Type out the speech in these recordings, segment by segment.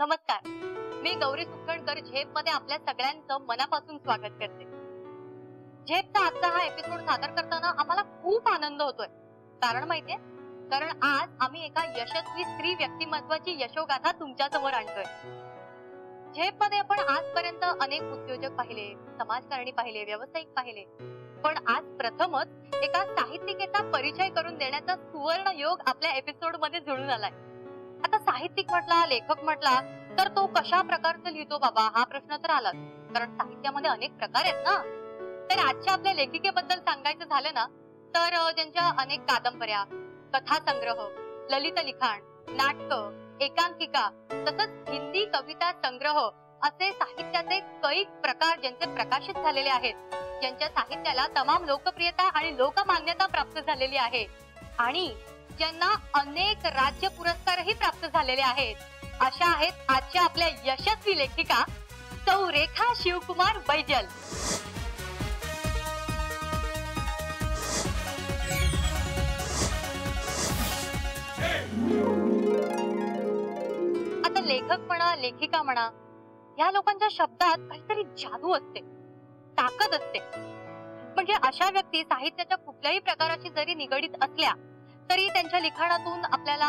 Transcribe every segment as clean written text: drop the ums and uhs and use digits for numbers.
नमस्कार, मी गौरी सुखणकर झेपमध्ये आपल्या सगळ्यांचं मनापासून स्वागत करते. झेपचा आजचा हा एपिसोड सादर करताना आम्हाला खूप आनंद होतोय. कारण माहितीये, कारण आज आम्ही एका यशस्वी स्त्री व्यक्तिमत्वाची यशोगाथा तुमच्या समोर आणतोय. झेपमध्ये आपण आजपर्यंत अनेक उद्योजक पाहिले, समाजकारणी पाहिले, व्यावसायिक पाहिले, पण आज प्रथमच एका साहित्यिकेचा परिचय करून देण्याचा सुवर्ण योग आपल्या एपिसोड मध्ये जुळून आलाय. आता साहित्यिक म्हटला, लेखक म्हटला तर तो कशा प्रकारचं लिहितो बाबा हा प्रश्न तर आलाच, कारण साहित्यामध्ये अनेक प्रकार आहेत ना. तर आजच्या आपल्या लेखिकेबद्दल सांगायचं झालं ना, तर ज्यांच्या अनेक कादंबऱ्या, कथासंग्रह, ललित लिखाण, नाटक, एकांकिका तसंच हिंदी कविता संग्रह असे साहित्याचे कैक प्रकार ज्यांचे प्रकाशित झालेले आहेत, ज्यांच्या साहित्याला तमाम लोकप्रियता आणि लोकमान्यता प्राप्त झालेली आहे आणि ज्यांना अनेक राज्य पुरस्कारही प्राप्त झालेले आहेत, अशा आहेत आजच्या आपल्या यशस्वी लेखिका सौ रेखा शिवकुमार बैजल. आता लेखक म्हणा, लेखिका म्हणा, या लोकांच्या शब्दात काहीतरी जादू असते, ताकद असते. म्हणजे अशा व्यक्ती साहित्याच्या कुठल्याही प्रकाराशी जरी निगडीत असल्या तरी त्यांच्या लिखाणातून आपल्याला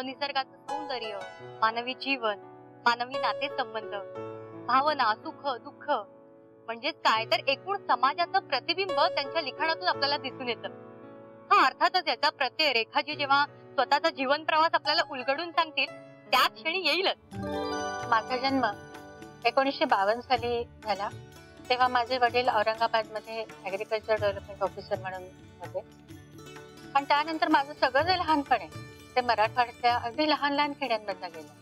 निसर्गाचं सौंदर्य, मानवी जीवन, मानवी नातेसंबंध, भावना, सुख दुःख म्हणजेच काय तर एकूण समाजाचं प्रतिबिंब त्यांच्या लिखाणातून आपल्याला दिसून येतं. हा अर्थातच याचा प्रत्यय रेखाजी जेव्हा स्वतःचा जीवन प्रवास आपल्याला उलगडून सांगतील त्या क्षणी येईलच. माझा जन्म 1952 साली झाला. तेव्हा माझे वडील औरंगाबाद मध्ये ऍग्रीकल्चर डेव्हलपमेंट ऑफिसर म्हणून होते. पण त्यानंतर माझं सगळं जे लहानपण आहे ते मराठवाड्यातल्या अगदी लहान लहान खेड्यांमधनं गेलं.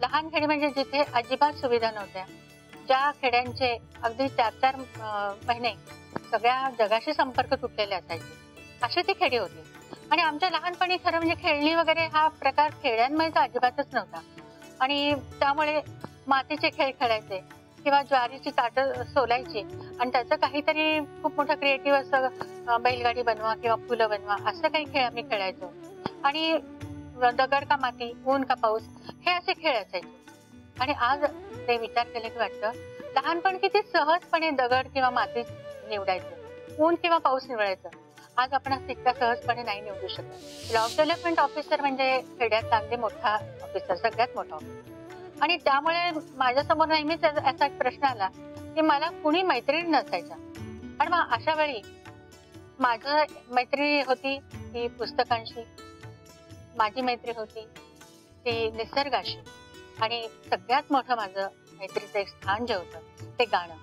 लहान खेडे म्हणजे जिथे अजिबात सुविधा नव्हत्या, ज्या खेड्यांचे अगदी 4-4 महिने सगळ्या जगाशी संपर्क तुटलेले असायचे, अशी ती खेडी होती. आणि आमच्या लहानपणी खरं म्हणजे खेळणी वगैरे हा प्रकार खेड्यांमध्ये अजिबातच नव्हता. आणि त्यामुळे मातीचे खेळ खेळायचे किंवा ज्वारीची ताटं सोलायची आणि त्याचं काहीतरी खूप मोठं क्रिएटिव्ह असं बैलगाडी बनवा किंवा फुलं बनवा असं काही खेळ आम्ही खेळायचो. आणि दगड का माती, ऊन का पाऊस हे असे खेळ असायचे. आणि आज ते विचार केले की वाटतं लहानपण किती सहजपणे दगड किंवा माती निवडायचं, ऊन किंवा पाऊस निवडायचं. आज आपण असं इतका सहजपणे नाही निवडू शकत. ब्लॉक डेव्हलपमेंट ऑफिसर म्हणजे खेड्यात अगदी मोठा ऑफिसर, सगळ्यात मोठा ऑफिसर. आणि त्यामुळे माझ्यासमोर नेहमीच असा एक प्रश्न आला की मला कुणी मैत्रिणी नसायच्या. पण मग अशा वेळी माझं मैत्री होती ती पुस्तकांशी, माझी मैत्री होती ती निसर्गाशी, आणि सगळ्यात मोठं माझं मैत्रीचं एक स्थान जे होतं ते गाणं.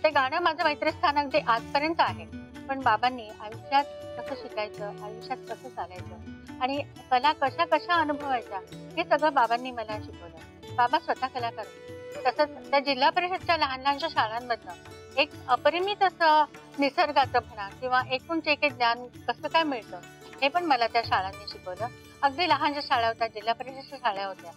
ते गाणं माझं मैत्रीस्थान अगदी आजपर्यंत आहे. पण बाबांनी आयुष्यात कसं शिकायचं, आयुष्यात कसं चालायचं आणि कला कशा कशा अनुभवायच्या हे सगळं बाबांनी मला शिकवलं. बाबा स्वतः कलाकार होते. तसंच त्या जिल्हा परिषदच्या लहान लहानशा शाळांमधनं एक अपरिमित असं निसर्गाचं म्हणा किंवा एकूण जे काही ज्ञान कसं काय मिळतं हे पण मला त्या शाळांनी शिकवलं. अगदी लहानशा शाळा होत्या, जिल्हा परिषदच्या शाळा होत्या,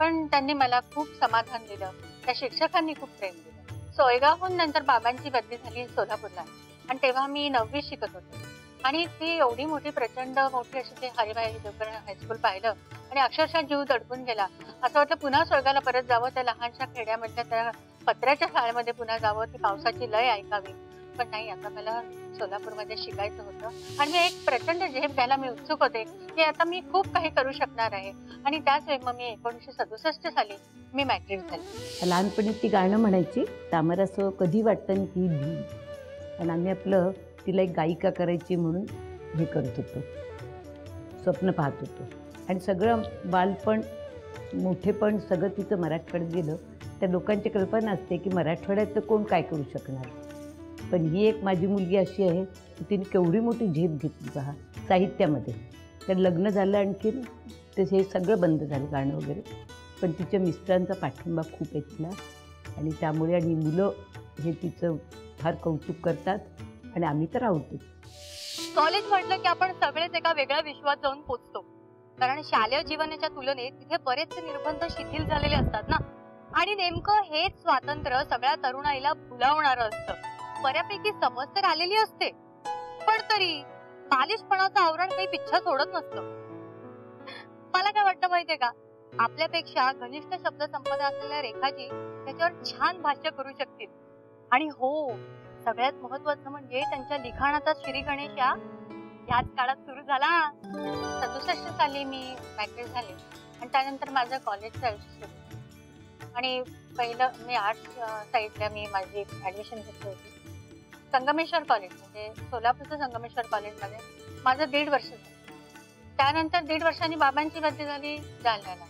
पण त्यांनी मला खूप समाधान दिलं. त्या शिक्षकांनी खूप प्रेम दिलं. सोयगावहून नंतर बाबांची बदली झाली सोलापूरला आणि तेव्हा मी 9वी शिकत होते. आणि ती एवढी मोठी प्रचंड मोठी अशी ते हरिभाई देवकर हायस्कूल पाहिलं आणि अक्षरशः जीव दडपून गेला. असं वाटलं पुन्हा स्वर्गाला परत जावं, त्या लहानशा खेड्यामधल्या त्या पत्र्याच्या शाळेमध्ये पुन्हा जावं, ती पावसाची लय ऐकावी. पण नाही, आता मला सोलापूरमध्ये शिकायचं होतं आणि मी एक प्रचंड झेप घ्यायला मी उत्सुक होते की आता मी खूप काही करू शकणार आहे. आणि त्याच वेळी मग मी 1967 साली मी मॅट्रिक झाली. लहानपणी ती गाणं म्हणायची, आम्हाला असं कधी वाटतं की धी, आणि आम्ही आपलं तिला एक गायिका करायची म्हणून हे करत होतो, स्वप्न पाहत होतो. आणि सगळं बालपण मोठेपण सगळं तिचं मराठवाड्यात गेलं. त्या लोकांची कल्पना असते की मराठवाड्यात कोण काय करू शकणार, पण ही एक माझी मुलगी अशी आहे की तिने केवढी मोठी झेप घेतली पहा साहित्यामध्ये. तर लग्न झालं आणखीन तर हे सगळं बंद झालं गाणं वगैरे, पण तिच्या मिस्टरांचा पाठिंबा खूप आहे तिला. आणि त्यामुळे आणि मुलं हे तिचं फार कौतुक करतात आणि आम्ही तर आहोतच. कॉलेज म्हटलं की आपण सगळेच एका वेगळ्या विश्वात जाऊन पोचतो, कारण शालेय जीवनाच्या तुलनेत तिथे बरेचसे निर्बंध शिथिल झालेले असतात ना. आणि नेमकं हेच स्वातंत्र्य सगळ्या तरुणाईला भुलावणारं असतं. बऱ्यापैकी समज तर आलेली असते, पण तरी बालिशपणाचं आवरण काही पिच्छा सोडत नसतं. मला काय वाटतं माहितीये का, आपल्यापेक्षा घनिष्ठ शब्द संपदा असलेल्या रेखाजी त्याच्यावर छान भाष्य करू शकतील. आणि हो, सगळ्यात महत्वाचं म्हणजे त्यांच्या लिखाणाचा श्री गणेश याच काळात सुरू झाला. 67 साली मी मॅट्रिक झाले आणि त्यानंतर माझं कॉलेजचं आयुष्य सुरू. आणि पहिलं मी आर्ट्स साईडला मी माझी ऍडमिशन घेतली होती संगमेश्वर कॉलेज, म्हणजे सोलापूरचं संगमेश्वर कॉलेजमध्ये. माझं 1.5 वर्ष झालं. त्यानंतर 1.5 वर्षांनी बाबांची बदली झाली जालन्याला.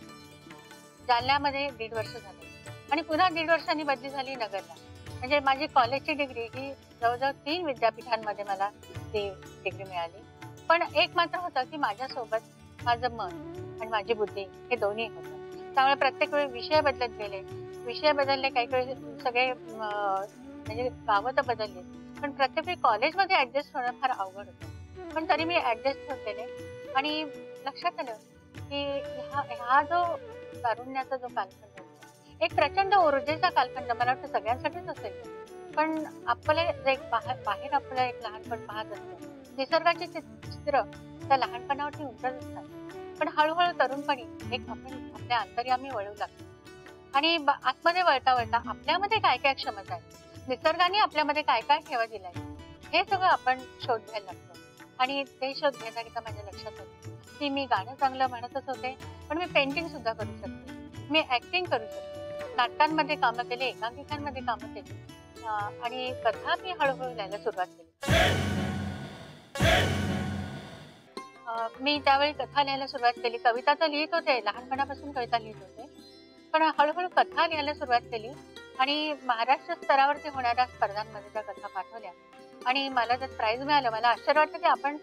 जालन्यामध्ये 1.5 वर्ष झाले आणि पुन्हा 1.5 वर्षांनी बदली झाली नगरला. म्हणजे माझी कॉलेजची डिग्री ही जवळजवळ 3 विद्यापीठांमध्ये मला ती डिग्री मिळाली. पण एक मात्र होतं की माझ्यासोबत माझं मन आणि माझी बुद्धी हे दोन्ही होतं. त्यामुळे प्रत्येक वेळी विषय बदलत गेले, विषय बदलले, काही वेळी सगळे म्हणजे गावं तर बदलली, पण प्रत्येक वेळी कॉलेजमध्ये ऍडजस्ट होणं फार अवघड होतं. पण तरी मी ऍडजस्ट होत गेले आणि लक्षात आलं की हा जो तारुण्याचा जो कालखंड होता, एक प्रचंड ऊर्जेचा कालखंड मला वाटतं सगळ्यांसाठीच असेल. पण आपले जे बाहेर आपलं एक लहानपण पाहत असतं, निसर्गाची चित्र त्या लहानपणावरती उमटत असतात. पण हळूहळू तरुणपणी एक आपण आपल्या अंतर्यामी वळू लागतो आणि आतमध्ये वळता वळता आपल्यामध्ये काय काय क्षमता आहे, निसर्गाने आपल्यामध्ये काय काय ठेवा दिलाय, हे सगळं आपण शोध घ्यायला लागतो. आणि ते शोध घेण्याकरिता माझ्या लक्षात आलं की मी गाणं चांगलं म्हणतच होते, पण मी पेंटिंग सुद्धा करू शकते, मी ऍक्टिंग करू शकते, नाटकांमध्ये कामं केली, एकांकिकांमध्ये कामं केली आणि कथा मी हळूहळू लिहायला सुरुवात केली. मी त्यावेळी कथा लिहायला सुरुवात केली. कविता तर लिहित होते, लहानपणापासून कविता लिहित होते, पण हळूहळू कथा लिहायला सुरुवात केली आणि महाराष्ट्र स्तरावरती होणाऱ्या स्पर्धांमध्ये त्या कथा पाठवल्या आणि मला त्यात प्राइज मिळालं. मला आश्चर्य वाटतं की आपण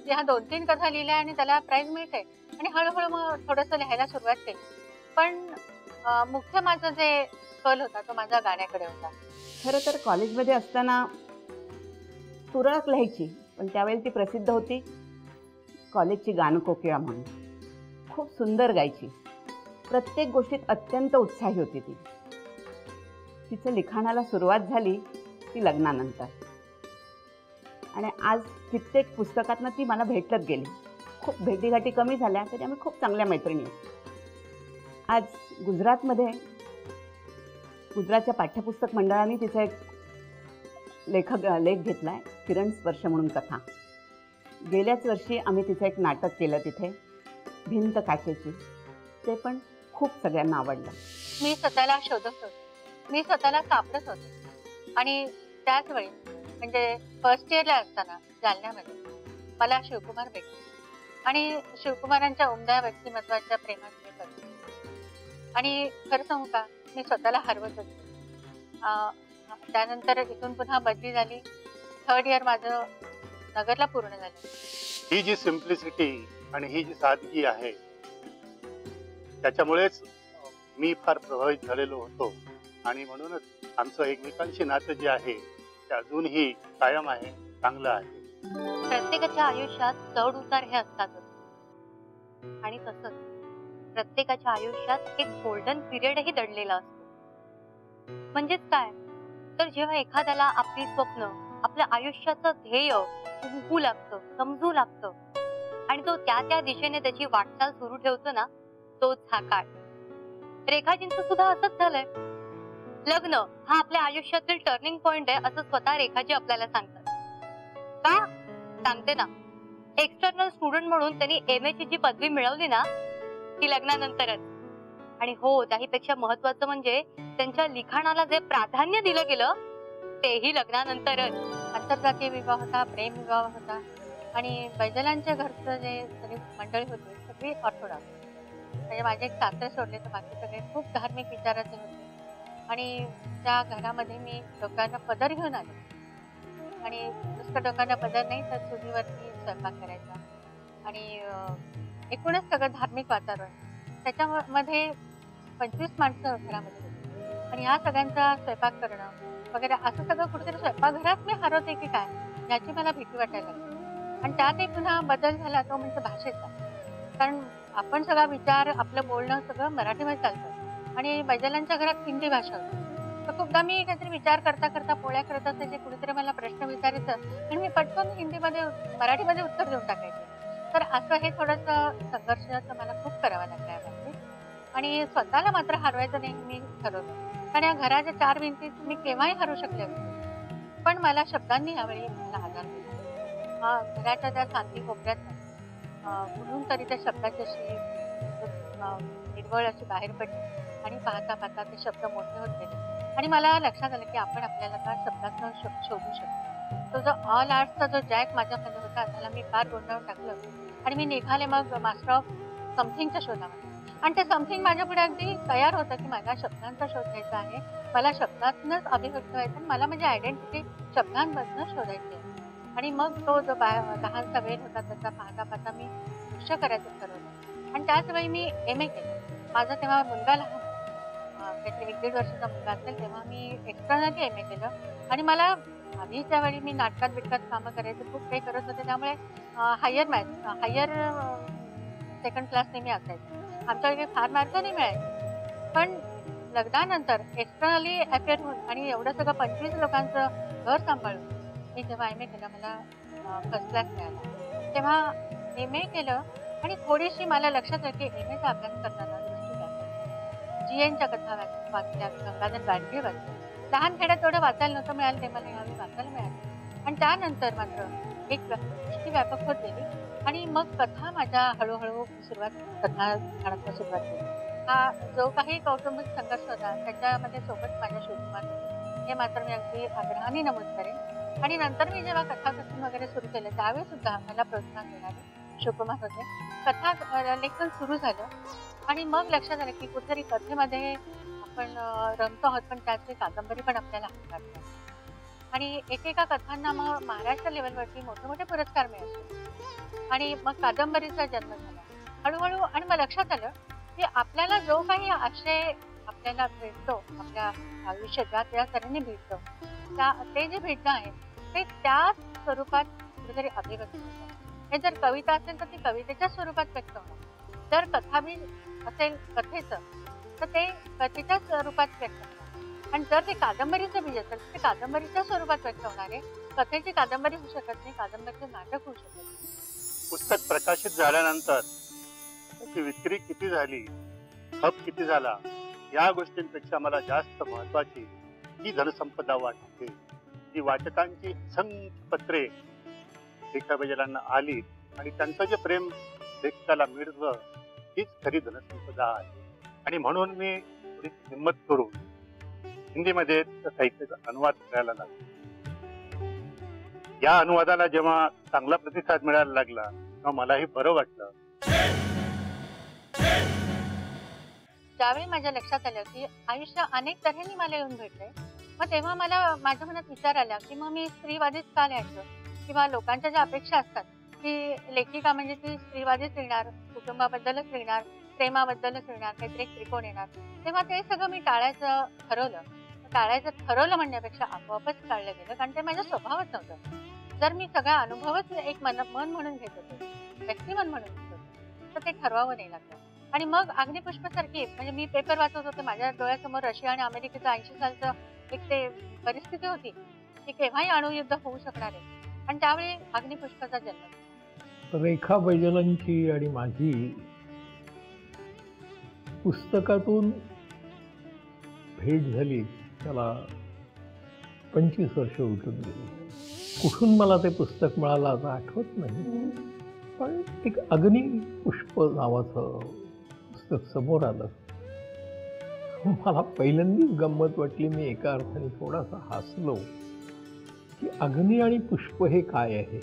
ह्या 2-3 कथा लिहिल्या आणि त्याला प्राइज मिळते. आणि हळूहळू मग थोडंसं लिहायला सुरुवात केली. पण मुख्य माझं जे कल होता तो माझ्या गाण्याकडे होता. खरं तर कॉलेजमध्ये असताना तुरळक लिहायची, पण त्यावेळी ती प्रसिद्ध होती कॉलेजची गानकोकिळा म्हणून. खूप सुंदर गायची, प्रत्येक गोष्टीत अत्यंत उत्साही होती ती. तिचं लिखाणाला सुरुवात झाली ती लग्नानंतर आणि आज कित्येक पुस्तकातनं ती मला भेटत गेली. खूप भेटीगाठी कमी झाल्या तरी आम्ही खूप चांगल्या मैत्रिणी आहोत. आज गुजरातच्या पाठ्यपुस्तक मंडळाने तिचा एक लेख घेतला आहे, किरण स्पर्श म्हणून कथा. गेल्याच वर्षी आम्ही तिचं एक नाटक केलं तिथे, भिंत काचेची. ते पण खूप सगळ्यांना आवडलं. मी स्वतःला शोधत होते, मी स्वतःला सापडत होते आणि त्याच वेळी म्हणजे फर्स्ट इयरला असताना जालन्यामध्ये मला शिवकुमार भेटले आणि शिवकुमारांच्या उमद्या व्यक्तिमत्वाच्या प्रेमात मी पडले. आणि खरं सांगू का, मी स्वतःला हरवत होते. त्यानंतर इथून पुन्हा बदली झाली. 3rd इयर माझं नगरला पूर्ण झालं. ही जी सिम्प्लिसिटी आणि ही जी सादगी आहे त्याच्यामुळेच मी फार प्रभावित झालेलो होतो आणि म्हणूनच आमचं एकमेकांशी नातं जे आहे ते अजूनही कायम आहे, चांगलं आहे. प्रत्येकाच्या आयुष्यात चढ उतार हे असतातच आणि तसंच प्रत्येकाच्या आयुष्यात एक गोल्डन पिरियडही दडलेला असतो. म्हणजेच काय, तर जेव्हा एखाद्याला आपली स्वप्न, आपल्या आयुष्याचं ध्येय उमगू लागतं, समजू लागतं आणि तो त्या दिशेने त्याची वाटचाल सुरू ठेवतो ना, तोच हा काळ. रेखाजींचं सुद्धा असंच झालंय. लग्न हा आपल्या आयुष्यातील टर्निंग पॉइंट आहे असं स्वतः रेखाजी आपल्याला सांगतात. का सांगते ना, एक्सटर्नल स्टुडंट म्हणून त्यांनी MA ची जी पदवी मिळवली ना, ती लग्नानंतरच. आणि हो, त्याहीपेक्षा महत्वाचं म्हणजे त्यांच्या लिखाणाला जे प्राधान्य दिलं गेलं तेही लग्नानंतरच. आंतरजातीय विवाह होता, प्रेम विवाह होता आणि बैजलांच्या घरचं जे सगळी मंडळी होती सगळी ऑर्थोडॉक्स. म्हणजे माझे एक सासरे सोडले तर बाकी सगळे खूप धार्मिक विचाराचे होते. आणि त्या घरामध्ये मी डोक्याला पदर घेऊन आले आणि नुसतं डोक्याला पदर नाही तर चुलीवरती स्वयंपाक करायचा आणि एकूणच सगळं धार्मिक वातावरण. त्याच्यामध्ये 25 माणसं घरामध्ये होती आणि ह्या सगळ्यांचा स्वयंपाक करणं वगैरे असं सगळं कुठेतरी स्वयंपाकघरात मी हरवते की काय याची मला भीती वाटायला लागली. आणि त्यातही पुन्हा बदल झाला तो म्हणजे भाषेचा. कारण आपण सगळा विचार, आपलं बोलणं सगळं मराठीमध्ये चालतं आणि बैजलांच्या घरात हिंदी भाषा होती. तर खूपदा मी काहीतरी विचार करता करता पोळ्या करत असायचे, कुणीतरी मला प्रश्न विचारायचं आणि मी पटकन मराठीमध्ये उत्तर देऊन टाकायचे. तर असं हे थोडंसं संघर्षाचं मला खूप करावं लागलं यामध्ये. आणि स्वतःला मात्र हरवायचं नाही मी ठरवलं. कारण या घराच्या 4 भिंतीत मी केव्हाही हरू शकले असते. पण मला शब्दांनी यावेळी मला आधार दिला. घराच्या त्या शांती कोपऱ्यात म्हणून तरी त्या शब्दाची अशी निर्वळ अशी बाहेर पडली आणि पाहता पाहता ते शब्द मोठे होत गेले आणि मला लक्षात आलं की आपण आपल्याला का शब्दातून शोधू शकतो. तो जो ऑल आर्ट्सचा जो जॅक माझ्याकडे होता त्याला मी फार गोंधळून टाकलं आणि मी निघाले मग मास्टर ऑफ समथिंगच्या शोधामध्ये. आणि ते समथिंग माझ्या पुढे अगदी तयार होतं की मला शब्दांचा शोध घ्यायचा आहे, मला शब्दातूनच अभिव्यक्त व्हायचं आणि मला माझी आयडेंटिटी शब्दांमधनं शोधायची आहे. आणि मग तो जो लहानसा वेळ होता त्याचा पाहता पाहता मी दृश्य करायचं ठरवलं आणि त्याच वेळी मी MA केलं. माझा तेव्हा मुलगा लहान काहीतरी 1-1.5 वर्षाचा मुलगा असेल तेव्हा मी एक्स्टर्नली MA केलं आणि मला आधी त्यावेळी मी नाटकात बिटकात कामं करायचं खूप काही करत होते त्यामुळे हायर सेकंड क्लास नेहमी असायचं. आमच्याकडे फार मार्क नाही मिळायचे. पण लग्नानंतर एक्स्टर्नली अफेअर होऊन आणि एवढं सगळं 25 लोकांचं घर सांभाळून मी जेव्हा MA केलं मला फर्स्ट क्लास मिळाला. तेव्हा MA केलं आणि थोडीशी मला लक्षात आलं की MAचा अभ्यास करताना GNच्या कथा वाचल्या, गंगाधर गाडगे वाचले. लहान खेड्यात तेवढं वाचायला नव्हतं मिळालं ते मला यावेळी वाचायला मिळालं. आणि त्यानंतर मात्र एक दृष्टी व्यापक होत गेली आणि मग कथा माझ्या हळूहळू कथा लिखाणाला सुरुवात केली. हा जो काही कौटुंबिक संघर्ष होता त्याच्यामध्ये सोबत माझ्या शिवकुमार होते हे मात्र मी अगदी आग्रहाने नमूद करेन. आणि नंतर मी जेव्हा कथाकथन वगैरे सुरू केलं त्यावेळी सुद्धा मला प्रोत्साहन देणारे शिवकुमार होते. कथा लेखन सुरू झालं आणि मग लक्षात आलं की कुठेतरी कथेमध्ये आपण रमतो आहोत पण त्याची कादंबरी पण आपल्याला हाताळतो आणि एकेका कथांना मग महाराष्ट्र लेवलवरती मोठे मोठे पुरस्कार मिळाले आणि मग कादंबरीचा जन्म झाला हळूहळू. आणि मग लक्षात आलं की आपल्याला जो काही आशय आपल्याला भेटतो आपल्या आयुष्यात ज्या त्या तऱ्हेने भेटतो ते जे भेटणं आहे ते त्याच स्वरूपात कुठेतरी अभिव्यक्त होतं. हे जर कविता असेल तर ती कवितेच्या स्वरूपात व्यक्त होणार, जर कथाबीज असेल कथेचं तर ते कथेच्या स्वरूपात व्यक्त होणार आणि जर ते कादंबरीचं बीज असेल तर ते कादंबरीच्या स्वरूपात व्यक्त होणार आहे. कथेची कादंबरी होऊ शकत नाही, कादंबरीचं नाटक होऊ शकत नाही. पुस्तक प्रकाशित झाल्यानंतर त्याची विक्री किती झाली, खप किती झाला या गोष्टींपेक्षा मला जास्त महत्वाची ही धनसंपदा वाटते. जी वाचकांची असंख्य पत्रे लेखा आली आणि त्यांचं जे प्रेम लेखकाला मिळतं हीच खरी धनसंपदा आहे. आणि म्हणून मी थोडी हिंमत करून हिंदीमध्ये साहित्याचा अनुवाद करायला लागलो. या अनुवादाला जेव्हा चांगला प्रतिसाद मिळायला लागला तेव्हा मलाही बरं वाटलं. ज्यावेळी माझ्या लक्षात आलं की आयुष्य अनेक तऱ्हेने मला येऊन भेटलंय मग तेव्हा मला माझ्या मनात विचार आला की मग मी स्त्रीवादीच का लिहायचं किंवा लोकांच्या ज्या अपेक्षा असतात की लेखिका म्हणजे ती स्त्रीवादीच लिहिणार, कुटुंबाबद्दलच लिहिणार, प्रेमाबद्दलच लिहिणार, काहीतरी एक त्रिकोण येणार. तेव्हा ते सगळं मी टाळायचं ठरवलं म्हणण्यापेक्षा आपोआपच टाळलं गेलं कारण ते माझ्या स्वभावात नव्हतं. जर मी सगळा अनुभवच एक मन म्हणून घेत होते, व्यक्तिमन म्हणून घेत होते तर ते ठरवावं नाही लागलं. आणि मग अग्निपुष्पासारखी म्हणजे मी पेपर वाचत होते माझ्या डोळ्यासमोर रशिया आणि अमेरिकेचं 80 सालचं एक ते परिस्थिती होती की केव्हाही अणुयुद्ध होऊ शकणार आहे आणि त्यावेळी अग्निपुष्पाचा जन्म. रेखा बैजलांची आणि माझी पुस्तकातून भेट झाली त्याला 25 वर्ष उलटून गेली. कुठून मला ते पुस्तक मिळालं असं आठवत नाही पण एक अग्निपुष्प नावाचं पुस्तक समोर आलं. मला पहिल्यांदाच गंमत वाटली. मी एका अर्थाने थोडासा हसलो की अग्नी आणि पुष्प हे काय आहे.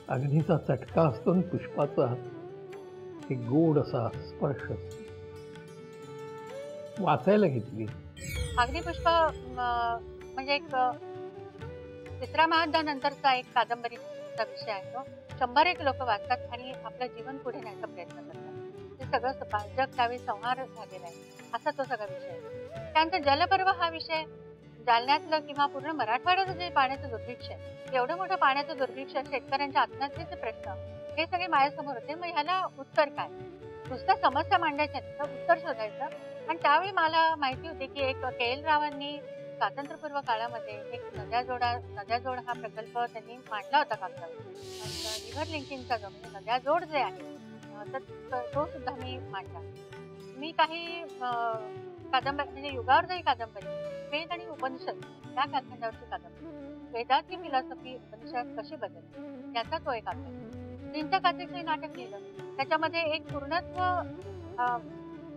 अग्नीचा चटका असतो आणि पुष्पाचा एक गोड असा स्पर्श असतो. वाचायला घेतली. अग्निपुष्प म्हणजे एक 3ऱ्या महायुद्धानंतरचा एक कादंबरीचा विषय आहे. तो 100 लोक वाचतात आणि आपलं जीवन पुढे न्यायचा प्रयत्न करतात. ते सगळं जग त्यावेळी संहार झालेला आहे असा तो सगळा विषय आहे. त्यानंतर जलपर्व हा विषय जालन्यातलं किंवा पूर्ण मराठवाड्याचं जे पाण्याचं दुर्भिक्ष आहे एवढं मोठं पाण्याचं दुर्भिक्ष शेतकऱ्यांच्या आत्महत्येचे प्रश्न हे सगळे माझ्यासमोर होते. मग ह्याला उत्तर काय, नुसत्या समस्या मांडायच्या तर उत्तर शोधायचं. आणि त्यावेळी मला माहिती होती की एक KL रावांनी स्वातंत्र्यपूर्व काळामध्ये एक नद्याजोड हा प्रकल्प त्यांनी मांडला होता कागदावर. रिव्हर लिंकिंगचा जो म्हणजे नद्याजोड जे आहे तर तो सुद्धा मी मांडला. मी काही कादंबरी म्हणजे युगावरची कादंबरी, वेद आणि उपनिषद या कालखंडावरची कादंबरी, वेदाची फिलॉसॉफी उपनिषद कशी बदलली याचा तो एक अभ्यास. चिंता काचेचे नाटक लिहिलं. त्याच्यामध्ये एक पूर्णत्व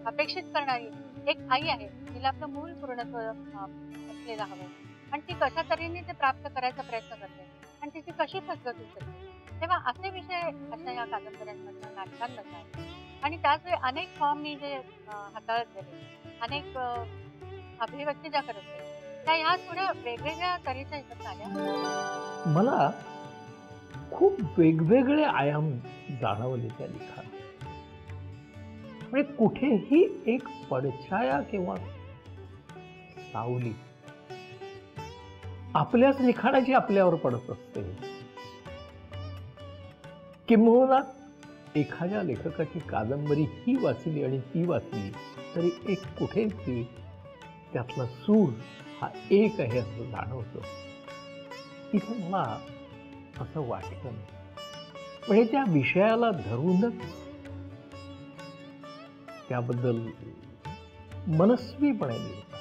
अपेक्षित करणारी एक आई आहे, तिला आपलं मूळ पूर्णत्व असलेलं हवं आणि ती कशा तऱ्हेने ते प्राप्त करायचा प्रयत्न करते आणि तिची कशी फसगत होते. तेव्हा असे विषय अशा या कादंबऱ्यांमधनं नाटकांमधनं आहेत आणि त्याचवेळी अनेक फॉर्म मी जे हाताळत गेले, अनेक अभिव्यक्ती ज्या करत गेले, त्या ह्या थोड्या वेगवेगळ्या तऱ्हेच्या एकत्र आल्या. मला खूप वेगवेगळे आयाम जाणवले त्या लिखाणात. म्हणजे कुठेही एक पडछाया किंवा सावली आपल्याच लिखाणाची आपल्यावर पडत असते. किंबहुना एखाद्या लेखकाची कादंबरी ही वाचली आणि ती वाचली तरी एक कुठेतरी त्यातला सूर हा एक आहे असं जाणवतं. इथे मला असं वाटतं म्हणजे त्या विषयाला धरूनच त्याबद्दल मनस्वीपणे लिहितात.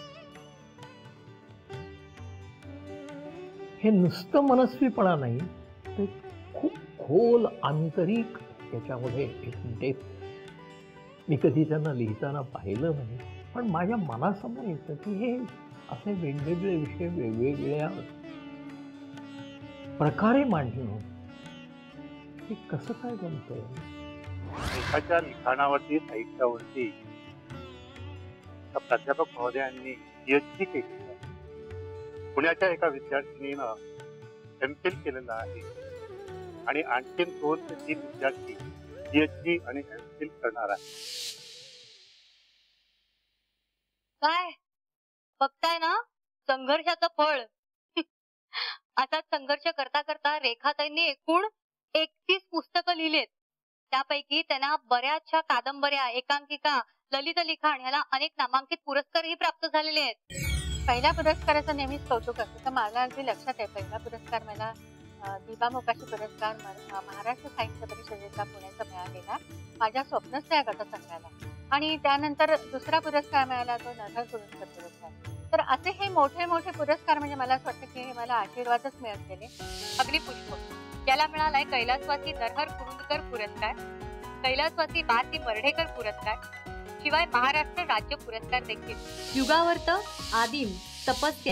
हे नुसतं मनस्वीपणा नाही, ते खूप खोल आंतरिक त्याच्यामध्ये एक डेप्थ. मी कधी त्यांना लिहिताना पाहिलं नाही, पण माझ्या मनासमोर येतं की हे असे वेगवेगळे विषय वेगवेगळ्या प्रकारे मांडणं हे कसं काय जमतंय. लेखाच्या लिखाणावरती, साहित्यावरती प्राध्यापक महोदयांनी PhD केली आहे. पुण्याच्या एका विद्यार्थिनीनं MPhil केलेलं आहे आणि आणखीन 2 ते 3 विद्यार्थी PhD आणि MPhil करणार आहे. काय बघताय ना संघर्षाचं फळ. असाच संघर्ष करता करता रेखाताईंनी एकूण 31 पुस्तकं लिहिलेत. त्यापैकी त्यांना बऱ्याचशा कादंबऱ्या, एकांकिका, ललित लिखाण ह्याला अनेक नामांकित पुरस्कारही प्राप्त झालेले आहेत. पहिल्या पुरस्काराचं नेहमीच कौतुक असतं. तर मला अगदी लक्षात आहे, पहिला पुरस्कार मला दिबा मोकाशी पुरस्कार महाराष्ट्र साहित्य परिषदेचा पुण्याचा मिळालेला माझ्या स्वप्नस्थ या गटसंघाला आणि त्यानंतर दुसरा पुरस्कार मिळाला तो नरहर कुरुंदकर पुरस्कार. तर असे हे मोठे मोठे पुरस्कार म्हणजे मला असं वाटतं की हे मला आशीर्वादच मिळत गेले. अग्निपुष्प याला मिळालाय कैलासवासी नरहर कुरुंदकर पुरस्कार, कैलासवासी बासी मर्ढेकर पुरस्कार, शिवाय महाराष्ट्र राज्य पुरस्कार देखील. युगावर्त, आदिम, तपस्या